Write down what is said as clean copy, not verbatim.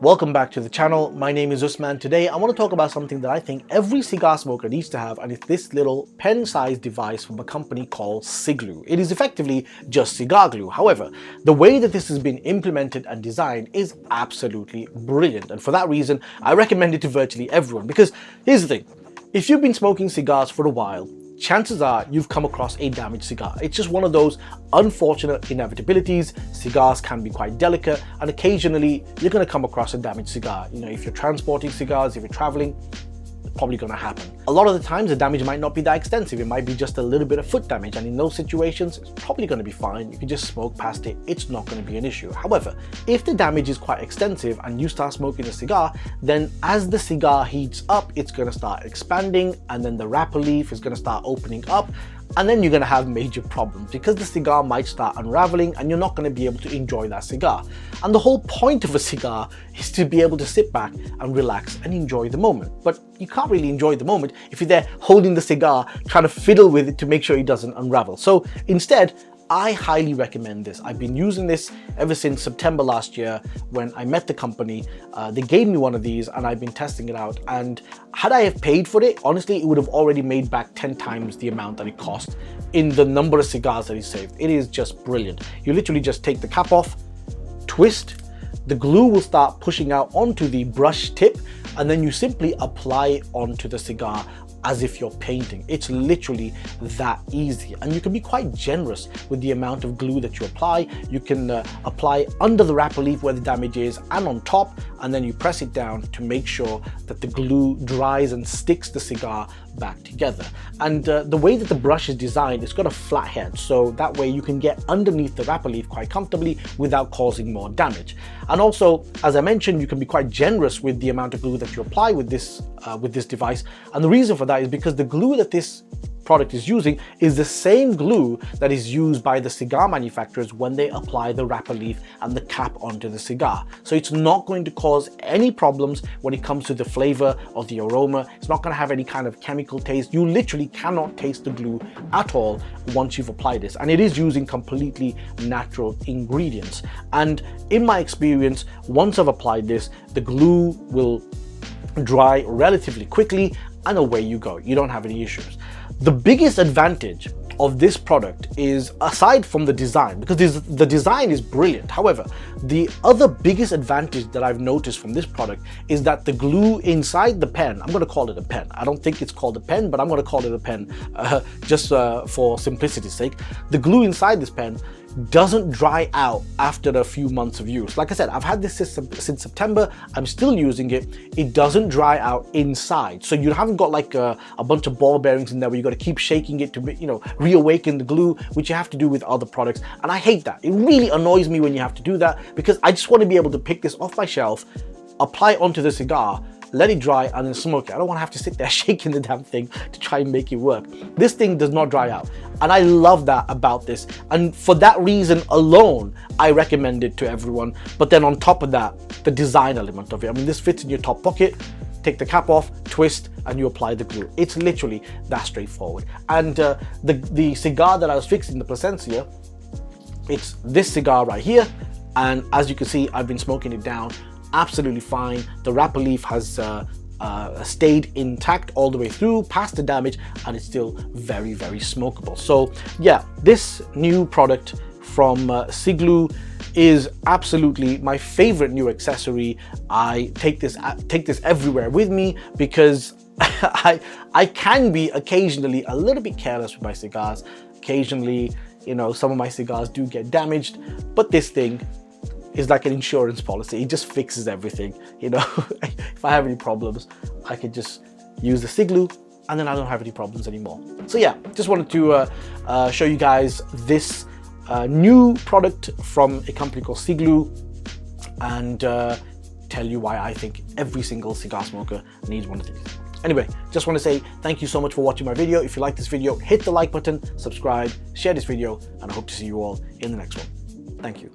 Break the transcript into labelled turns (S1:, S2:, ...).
S1: Welcome back to the channel. My name is Usman. Today I want to talk about something that I think every cigar smoker needs to have, and it's this little pen-sized device from a company called Ciglue. It is effectively just cigar glue. However, the way that this has been implemented and designed is absolutely brilliant, and for that reason I recommend it to virtually everyone. Because here's the thing, if you've been smoking cigars for a while, chances are you've come across a damaged cigar. It's just one of those unfortunate inevitabilities. Cigars can be quite delicate, and occasionally you're going to come across a damaged cigar. You know, if you're transporting cigars, if you're traveling, it's probably going to happen. A lot of the times the damage might not be that extensive. It might be just a little bit of foot damage, and in those situations it's probably going to be fine. You can just smoke past it. It's not going to be an issue. However, if the damage is quite extensive and you start smoking a cigar, then as the cigar heats up, it's going to start expanding, and then the wrapper leaf is going to start opening up, and then you're going to have major problems because the cigar might start unraveling and you're not going to be able to enjoy that cigar. And the whole point of a cigar is to be able to sit back and relax and enjoy the moment. But you can't really enjoy the moment if you're there holding the cigar, trying to fiddle with it to make sure it doesn't unravel. So instead, I highly recommend this. I've been using this ever since September last year when I met the company. They gave me one of these and I've been testing it out, and had I have paid for it, honestly, it would have already made back 10 times the amount that it cost in the number of cigars that it saved. It is just brilliant. You literally just take the cap off, twist, the glue will start pushing out onto the brush tip, and then you simply apply it onto the cigar as if you're painting. It's literally that easy, and you can be quite generous with the amount of glue that you apply. You can apply under the wrapper leaf where the damage is and on top, and then you press it down to make sure that the glue dries and sticks the cigar back together. And the way that the brush is designed, it's got a flat head, so that way you can get underneath the wrapper leaf quite comfortably without causing more damage. And also, as I mentioned, you can be quite generous with the amount of glue that you apply with this device, and the reason for that is because the glue that this product is using is the same glue that is used by the cigar manufacturers when they apply the wrapper leaf and the cap onto the cigar. So it's not going to cause any problems when it comes to the flavor or the aroma. It's not going to have any kind of chemical taste. You literally cannot taste the glue at all once you've applied this, and it is using completely natural ingredients. And in my experience, once I've applied this, the glue will dry relatively quickly and away you go. You don't have any issues. The biggest advantage of this product is, aside from the design, because the design is brilliant. However, the other biggest advantage that I've noticed from this product is that the glue inside the pen, I'm going to call it a pen. I don't think it's called a pen, but I'm going to call it a pen just for simplicity's sake. The glue inside this pen doesn't dry out after a few months of use. Like I said, I've had this since September. I'm still using it. It doesn't dry out inside, so you haven't got like a bunch of ball bearings in there where you got to keep shaking it to, you know, reawaken the glue, which you have to do with other products. And I hate that. It really annoys me when you have to do that, because I just want to be able to pick this off my shelf, apply it onto the cigar, let it dry, and then smoke it. I don't want to have to sit there shaking the damn thing to try and make it work. This thing does not dry out, and I love that about this. And for that reason alone, I recommend it to everyone. But then on top of that, the design element of it. I mean, this fits in your top pocket. Take the cap off, twist, and you apply the glue. It's literally that straightforward. And the cigar that I was fixing, the Plasencia, it's this cigar right here. And as you can see, I've been smoking it down absolutely fine. The wrapper leaf has stayed intact all the way through past the damage, and it's still very, very smokable. So yeah, this new product from Ciglue is absolutely my favorite new accessory. I take this everywhere with me because I can be occasionally a little bit careless with my cigars. Occasionally, you know, some of my cigars do get damaged, but this thing is like an insurance policy. It just fixes everything. You know, if I have any problems, I could just use the Ciglue and then I don't have any problems anymore. So yeah, just wanted to show you guys this new product from a company called Ciglue, and tell you why I think every single cigar smoker needs one of these. Anyway, just want to say thank you so much for watching my video. If you like this video, hit the like button, subscribe, share this video, and I hope to see you all in the next one. Thank you.